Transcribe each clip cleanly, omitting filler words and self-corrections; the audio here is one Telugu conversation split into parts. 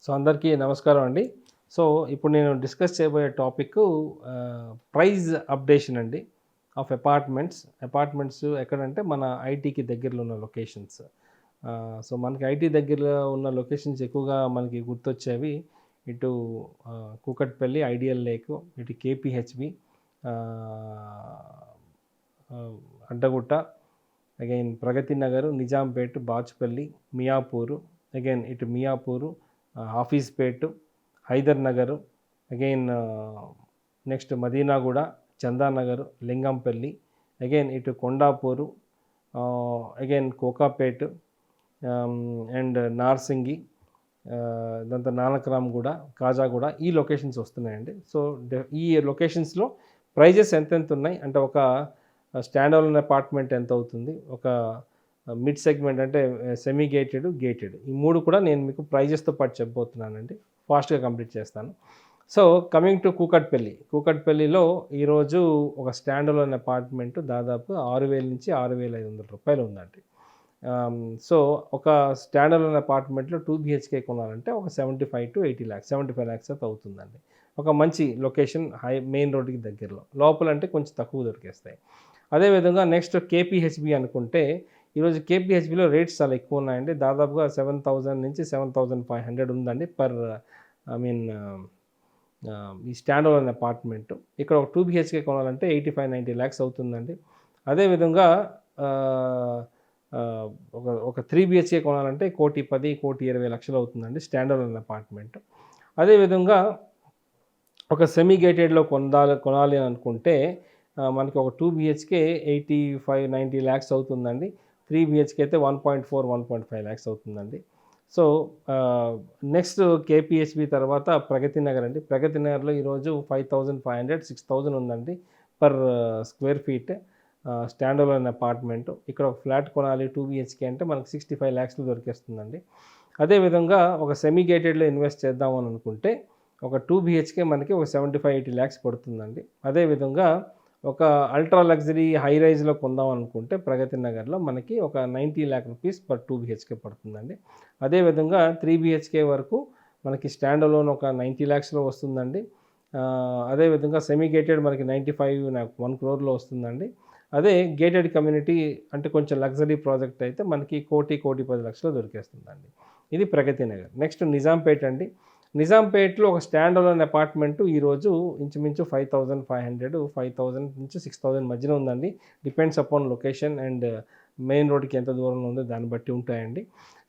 సో అందరికీ నమస్కారం అండి. సో ఇప్పుడు నేను డిస్కస్ చేయబోయే టాపిక్ ప్రైస్ అప్డేషన్ అండి ఆఫ్ అపార్ట్మెంట్స్ ఎక్కడంటే మన ఐటీకి దగ్గరలో ఉన్న లొకేషన్స్. సో మనకి ఐటీ దగ్గరలో ఉన్న లొకేషన్స్ ఎక్కువగా మనకి గుర్తొచ్చేవి ఇటు కూకట్పల్లి, ఐడియల్ లేక్, ఇటు కేపీహెచ్బి, అడ్డగుట్ట, అగైన్ ప్రగతి నగర్, నిజాంపేట్, బాచుపల్లి, మియాపూరు, అగైన్ ఇటు Miyapur, Hafeezpet, Hyder Nagar, again next Madinaguda, Chandanagar, Lingampally, again ఇటు కొండాపూరు, అగైన్ కోకాపేట్, అండ్ నార్సింగి, దాంతో నానక్రామ్గూడ, కాజాగూడ, ఈ లొకేషన్స్ వస్తున్నాయండి. సో ఈ లొకేషన్స్లో ప్రైజెస్ ఎంతెంత ఉన్నాయి అంటే ఒక స్టాండ్ అలోన్ అపార్ట్మెంట్ ఎంత అవుతుంది, ఒక మిడ్ సెగ్మెంట్ అంటే సెమీ గేటెడ్ ఈ మూడు కూడా నేను మీకు ప్రైజెస్తో పాటు చెప్పబోతున్నానండి. ఫాస్ట్గా కంప్లీట్ చేస్తాను. సో కమింగ్ టు కూకట్పల్లిలో ఈరోజు ఒక స్టాండ్ అలోన్ అపార్ట్మెంట్ దాదాపు 6,000 నుంచి 6,500 రూపాయలు ఉందండి. సో ఒక స్టాండ్ అలోన్ అపార్ట్మెంట్లో 2 BHK కొనాలంటే ఒక 75 to 80 lakhs, 75 lakhs అయితే అవుతుందండి. ఒక మంచి లొకేషన్, మెయిన్ రోడ్డుకి దగ్గరలో. లోపల అంటే కొంచెం తక్కువ దొరికేస్తాయి. అదేవిధంగా నెక్స్ట్ కేపీహెచ్బి అనుకుంటే ఈరోజు కేపీహెచ్బిలో రేట్స్ చాలా ఎక్కువ ఉన్నాయండి. దాదాపుగా 7,000 నుంచి 7,500 ఉందండి పర్ ఈ స్టాండ్ అలోన్ అపార్ట్మెంట్. ఇక్కడ ఒక 2 BHK కొనాలంటే 85-90 lakhs అవుతుందండి. అదేవిధంగా ఒక 3 BHK కొనాలంటే 1,10,00,000, 1,20,00,000 అవుతుందండి స్టాండ్ అలోన్ అపార్ట్మెంట్. అదేవిధంగా ఒక సెమీ గేటెడ్లో కొనాలి అని అనుకుంటే మనకి ఒక 2 BHK 85-90 lakhs అవుతుందండి. 3 BHK అయితే 1.4-1.5 lakhs అవుతుందండి. సో నెక్స్ట్ కేపీహెచ్బి తర్వాత ప్రగతి నగర్ అండి. ప్రగతి నగర్లో ఈరోజు 5,500-6,000 ఉందండి per square feet stand alone apartment. ఇక్కడ ఒక ఫ్లాట్ కొనాలి 2 BHK అంటే మనకు 65 lakhsలో దొరికేస్తుందండి. అదేవిధంగా ఒక సెమీ గేటెడ్లో ఇన్వెస్ట్ చేద్దామని అనుకుంటే ఒక 2 BHK మనకి ఒక 75-80 lakhs పడుతుందండి. అదేవిధంగా ఒక అల్ట్రా లగ్జరీ హై రైజ్లో కొందాం అనుకుంటే ప్రగతి నగర్లో మనకి ఒక 90 lakh రూపీస్ పర్ 2 BHK పడుతుందండి. అదేవిధంగా 3 BHK వరకు మనకి స్టాండ్ అలోన్ ఒక 90 lakhsలో వస్తుందండి. అదేవిధంగా సెమీ గేటెడ్ మనకి 1 crore వస్తుందండి. అదే గేటెడ్ కమ్యూనిటీ అంటే కొంచెం లగ్జరీ ప్రాజెక్ట్ అయితే మనకి 1,10 lakhsలో దొరికేస్తుందండి. ఇది ప్రగతి నగర్. నెక్స్ట్ నిజాంపేట్ అండి. నిజాంపేట్లో ఒక స్టాండ్ అలోన్ అపార్ట్మెంటు ఈరోజు ఇంచుమించు 5,000 నుంచి 6,000 మధ్యన ఉందండి. Depends upon location and main రోడ్కి ఎంత దూరంలో ఉందో దాన్ని బట్టి ఉంటాయండి.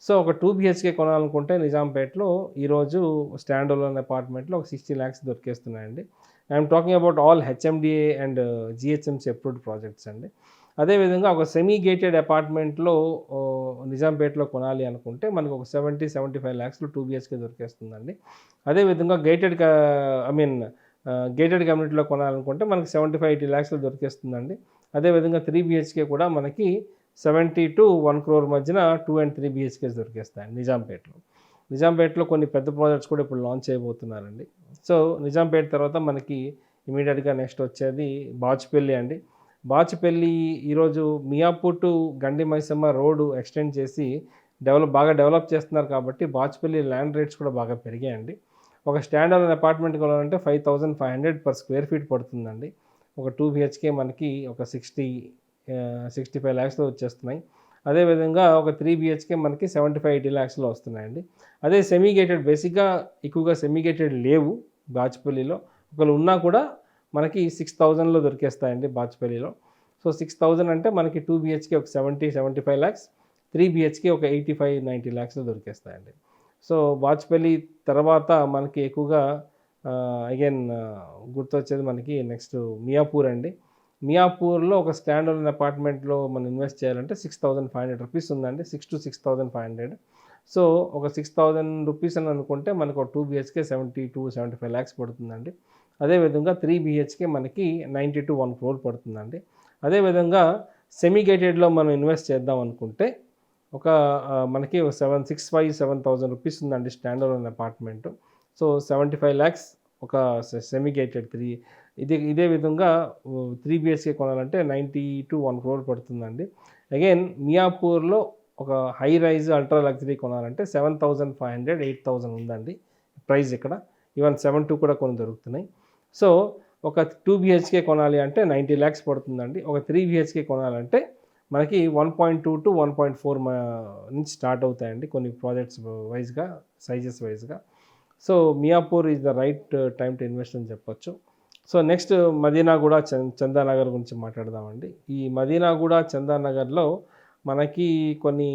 సో ఒక 2 BHK కొనాలనుకుంటే నిజాంపేట్లో ఈరోజు స్టాండ్ అలోన్ అపార్ట్మెంట్లో ఒక 60 lakhs దొరికేస్తున్నాయండి. I'm talking about all HMDA and GHMC approved projects అండి. అదేవిధంగా ఒక సెమీ గేటెడ్ అపార్ట్మెంట్లో నిజాంపేట్లో కొనాలి అనుకుంటే మనకు ఒక 70-75 lakhsలో 2 BHK దొరికేస్తుందండి. అదేవిధంగా గేటెడ్ కమ్యూనిటీలో కొనాలనుకుంటే మనకి 75-80 lakhsలో దొరికేస్తుందండి. అదేవిధంగా 3 BHK కూడా మనకి 70 to 1 crore మధ్యన 2 and 3 BHKs దొరికేస్తాయండి నిజాంపేట్లో కొన్ని పెద్ద ప్రాజెక్ట్స్ కూడా ఇప్పుడు లాంచ్ చేయబోతున్నారండి. సో నిజాంపేట్ తర్వాత మనకి ఇమీడియట్గా నెక్స్ట్ వచ్చేది బాచుపల్లి అండి. బాచుపల్లి ఈరోజు Miyapur to Gandi Maisamma road extend చేసి బాగా డెవలప్ చేస్తున్నారు కాబట్టి బాచుపల్లి ల్యాండ్ రేట్స్ కూడా బాగా పెరిగాయండి. ఒక స్టాండ్ అలోన్ అపార్ట్మెంట్ కొనాలంటే 5,500 per square feet పడుతుందండి. ఒక 2 BHK మనకి ఒక 65 lakhsలో వచ్చేస్తున్నాయి. అదేవిధంగా ఒక 3 BHK మనకి 75-80 lakhsలో వస్తున్నాయండి. అదే సెమీ గేటెడ్ బేసిక్గా ఎక్కువగా సెమీ గేటెడ్ లేవు బాచుపల్లిలో. ఒకవేళ ఉన్నా కూడా మనకి 6,000లో దొరికేస్తాయండి బాచుపల్లిలో. సో 6,000 అంటే మనకి 2 BHK ఒక 70-75 lakhs, 3 BHK ఒక 85-90 lakhsలో దొరికేస్తాయండి. సో బాచుపల్లి తర్వాత మనకి ఎక్కువగా అగైన్ గుర్తొచ్చేది మనకి నెక్స్ట్ మియాపూర్ అండి. మియాపూర్లో ఒక స్టాండ్ అలోన్ అపార్ట్మెంట్లో మనం ఇన్వెస్ట్ చేయాలంటే 6,500 రూపీస్ ఉందండి. 6,000-6,500. సో ఒక 6,000 రూపీస్ అని అనుకుంటే మనకు 2 BHK 70-75 lakhs పడుతుందండి. అదేవిధంగా 3 BHK మనకి 90 to 1 crore పడుతుందండి. అదేవిధంగా సెమీ గేటెడ్లో మనం ఇన్వెస్ట్ చేద్దాం అనుకుంటే ఒక మనకి 7,000 రూపీస్ ఉందండి stand alone apartment. So 75 lakhs ఒక సెమీ గేటెడ్ ఇదే విధంగా 3 BHK కొనాలంటే 90 to 1 crore పడుతుందండి. అగైన్ మియాపూర్లో ఒక హై రైజ్ అల్ట్రా లగ్జరీ కొనాలంటే 7,500 8,000 ఉందండి ప్రైస్ ఇక్కడ. ఈవెన్ 7,2 కూడా కొన్ని దొరుకుతున్నాయి. సో ఒక 2 బిహెచ్కే కొనాలి అంటే 90 lakhs పడుతుందండి. ఒక 3 బిహెచ్కే కొనాలంటే మనకి 1.2 to 1.4 నుంచి స్టార్ట్ అవుతాయండి కొన్ని ప్రాజెక్ట్స్ వైజ్గా, సైజెస్ వైజ్గా. So Miyapur is the right time to invest అని చెప్పొచ్చు. సో నెక్స్ట్ మదీనాగూడ, చందానగర్ గురించి మాట్లాడదామండి. ఈ మదీనాగూడ, చందానగర్లో మనకి కొన్ని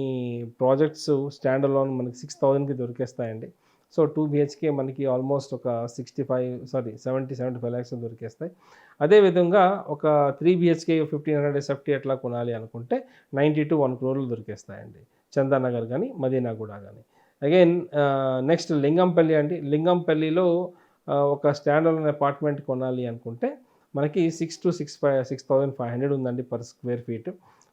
ప్రాజెక్ట్స్ స్టాండ్ అలోన్ మనకి 6,000కి దొరికేస్తాయండి. సో 2 బిహెచ్కే మనకి ఆల్మోస్ట్ ఒక 70-75 lakhs దొరికేస్తాయి. అదేవిధంగా ఒక 3 బిహెచ్కే 1,500 SFT అట్లా కొనాలి అనుకుంటే 90 to 1 crore దొరికేస్తాయండి చందానగర్ కానీ మదీనాగూడ కానీ. అగైన్ నెక్స్ట్ లింగంపల్లి అండి. లింగంపల్లిలో ఒక స్టాండ్ అలోన్ అపార్ట్మెంట్ కొనాలి అనుకుంటే మనకి 6,500 ఉందండి పర్ స్క్వేర్ ఫీట్.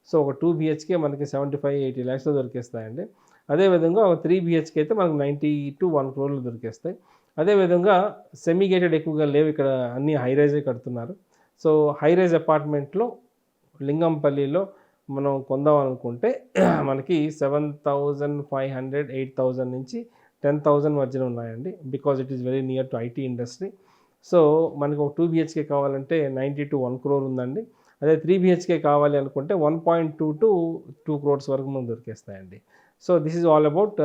సో ఒక 2 బిహెచ్కే మనకి 75-80 lakhs దొరికేస్తాయండి. అదేవిధంగా ఒక 3 బిహెచ్కే అయితే మనకు 90 to 1 crore దొరికేస్తాయి. అదేవిధంగా సెమీ గేటెడ్ ఎక్కువగా లేవు ఇక్కడ, అన్ని హై రైజే కడుతున్నారు. సో హై రైజ్ అపార్ట్మెంట్లో లింగంపల్లిలో మనం కొందాం అనుకుంటే మనకి 7,500 8,000 నుంచి 10,000 మధ్యన ఉన్నాయండి. Because it is very near to IT industry. So మనకు ఒక 2 బిహెచ్కే కావాలంటే 90 to 1 crore ఉందండి. అదే 3 బిహెచ్కే కావాలి అనుకుంటే 1.2 to 2 crores వరకు మనకు దొరికేస్తాయండి. So this is all about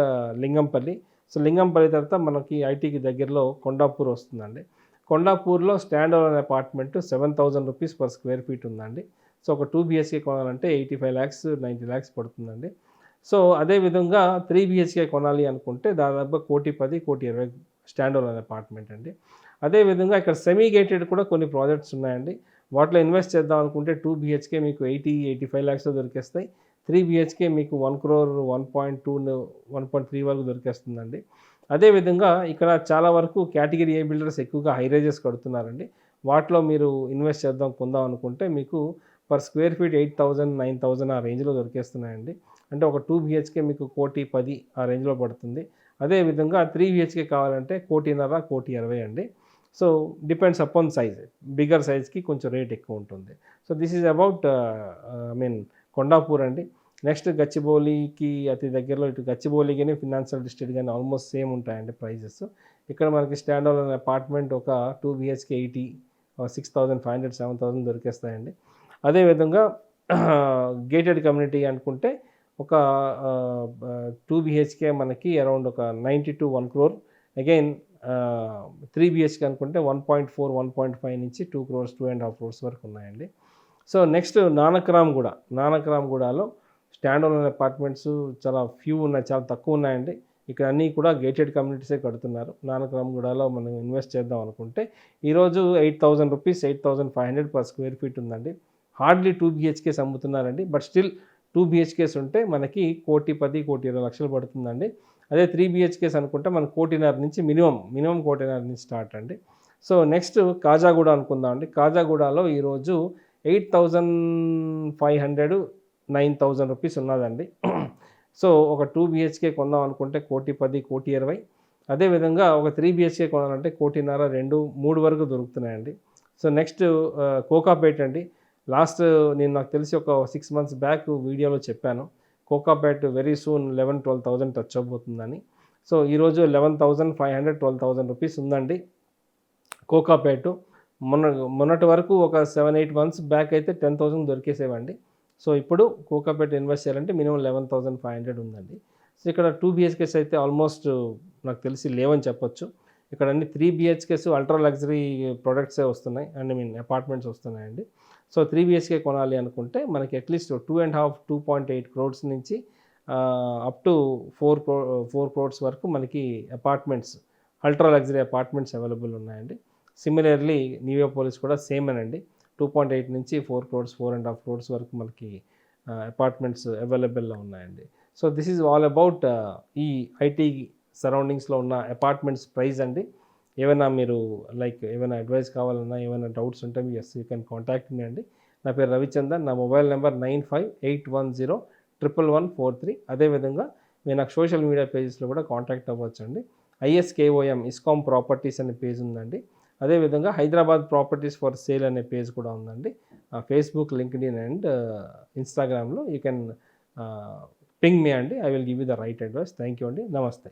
Lingampally. So Lingampally తర్వాత మనకి ఐటీకి దగ్గరలో కొండాపూర్ వస్తుందండి. కొండాపూర్లో stand alone apartment 7,000 rupees per square feet ఉందండి. సో ఒక 2 బిహెచ్కే కొనాలంటే 85 lakhs 90 lakhs పడుతుందండి. సో అదేవిధంగా 3 బిహెచ్కే కొనాలి అనుకుంటే దాదాపుగా 1,10 1,20 స్టాండ్ అలోన్ అపార్ట్మెంట్ అండి. అదేవిధంగా ఇక్కడ సెమీ గేటెడ్ కూడా కొన్ని ప్రాజెక్ట్స్ ఉన్నాయండి. వాటిలో ఇన్వెస్ట్ చేద్దాం అనుకుంటే 2 బిహెచ్కే మీకు 80-85 lakhs దొరికేస్తాయి. 3 బిహెచ్కే మీకు 1 crore 1.2 1.3 వరకు దొరికేస్తుందండి. అదేవిధంగా ఇక్కడ చాలా వరకు కేటగిరీ ఏ బిల్డర్స్ ఎక్కువగా హై రైజెస్ కడుతున్నారండి. వాటిలో మీరు ఇన్వెస్ట్ చేద్దాం కొందాం అనుకుంటే మీకు పర్ స్క్వేర్ ఫీట్ 8,000 9,000 ఆ రేంజ్లో దొరికేస్తున్నాయండి. అంటే ఒక 2 బిహెచ్కే మీకు 1,10 ఆ రేంజ్లో పడుతుంది. అదేవిధంగా 3 బిహెచ్కే కావాలంటే 1,50 1,20 అండి. So depends upon size. Bigger సైజ్కి కొంచెం రేట్ ఎక్కువ ఉంటుంది. So this is about Kondapur అండి. నెక్స్ట్ గచ్చిబౌలికి అతి దగ్గరలో ఇటు గచ్చిబౌలి కానీ ఫినాన్షియల్ డిస్ట్రిక్ట్ కానీ ఆల్మోస్ట్ సేమ్ ఉంటాయండి ప్రైజెస్. ఇక్కడ మనకి స్టాండ్ అలోన్ అపార్ట్మెంట్ ఒక 2 బిహెచ్కే 80 6,500 7,000 దొరికేస్తాయండి. అదేవిధంగా గేటెడ్ కమ్యూనిటీ అనుకుంటే ఒక 2 బిహెచ్కే మనకి అరౌండ్ ఒక 90 to 1 crore. అగైన్ 3 బిహెచ్కే అనుకుంటే 1.4 1.5 నుంచి 2 crores 2.5 crores వరకు ఉన్నాయండి. సో నెక్స్ట్ నానక్రామ్గూడలో స్టాండ్ అలోన్ అపార్ట్మెంట్స్ చాలా ఫ్యూ ఉన్నాయి, చాలా తక్కువ ఉన్నాయండి. ఇక్కడ అన్నీ కూడా గేటెడ్ కమ్యూనిటీసే కడుతున్నారు. నానక్రామ్గూడలో మనం ఇన్వెస్ట్ చేద్దాం అనుకుంటే ఈరోజు 8,000 rupees 8,500 పర్ స్క్వేర్ ఫీట్ ఉందండి. హార్డ్లీ 2 బిహెచ్కేస్ అమ్ముతున్నారండి. బట్ స్టిల్ 2 బిహెచ్కేస్ ఉంటే మనకి 1,10 1,20 లక్షలు పడుతుందండి. అదే 3 బిహెచ్కేస్ అనుకుంటే మనకు 1,50,000 నుంచి మినిమం 1,50,000 నుంచి స్టార్ట్ అండి. సో నెక్స్ట్ కాజాగూడ అనుకుందాం అండి. కాజాగూడలో ఈరోజు 8,500 9,000 rupees ఉన్నదండి. సో ఒక 2 బిహెచ్కే కొందాం అనుకుంటే 1,10 1,20. అదేవిధంగా ఒక 3 బిహెచ్కే కొనాలంటే 1,50,000 2 3 వరకు దొరుకుతున్నాయండి. సో నెక్స్ట్ కోకాపేట్ అండి. నేను నాకు తెలిసి ఒక 6 months బ్యాక్ వీడియోలో చెప్పాను. కోకాపేట్ వెరీ సూన్ 11,000-12,000 టచ్ అవబోతుందని. సో ఈరోజు 11,500 12,000 rupees ఉందండి కోకాపేటు. మొన్నటి వరకు ఒక 7-8 months బ్యాక్ అయితే 10,000 దొరికేసేవండి. సో ఇప్పుడు కోకాపేట ఇన్వెస్ట్ చేయాలంటే మినిమం 11,500 ఉందండి. సో ఇక్కడ 2 బిహెచ్కేస్ అయితే ఆల్మోస్ట్ నాకు తెలిసి లేవని చెప్పొచ్చు. ఇక్కడ అన్ని 3 బిహెచ్కేస్ అల్ట్రా లగ్జరీ ప్రొడక్ట్సే వస్తున్నాయి, అపార్ట్మెంట్స్ వస్తున్నాయండి. సో 3 బిహెచ్కే కొనాలి అనుకుంటే మనకి అట్లీస్ట్ 2.5 crores నుంచి అప్ టు 4 crores వరకు మనకి apartments, ultra luxury apartments available ఉన్నాయండి. సిమిలర్లీ నియోపోలిస్ కూడా సేమ్ అనండి. 2.8 నుంచి 4 crores 4.5 crores వరకు మనకి అపార్ట్మెంట్స్ అవైలబుల్లో ఉన్నాయండి. So this is all about ఈ ఐటీ సరౌండింగ్స్లో ఉన్న అపార్ట్మెంట్స్ ప్రైస్ అండి. ఏమైనా మీరు ఏమైనా అడ్వైస్ కావాలన్నా, ఏమైనా డౌట్స్ ఉంటే యూ కెన్ కాంటాక్ట్ మీ అండి. నా పేరు రవిచందన్. నా మొబైల్ నెంబర్ 9581011143. అదేవిధంగా మీరు నాకు సోషల్ మీడియా పేజెస్లో కూడా కాంటాక్ట్ అవ్వచ్చు అండి. ISKOM ఇస్కామ్ ప్రాపర్టీస్ అనే పేజ్ ఉందండి. అదేవిధంగా హైదరాబాద్ ప్రాపర్టీస్ ఫర్ సేల్ అనే పేజ్ కూడా ఉందండి. ఫేస్బుక్, లింక్డ్ఇన్ అండ్ ఇన్స్టాగ్రామ్లో యూ కెన్ పింగ్ మీ అండి. I will give you the right advice. Thank you అండి. నమస్తే.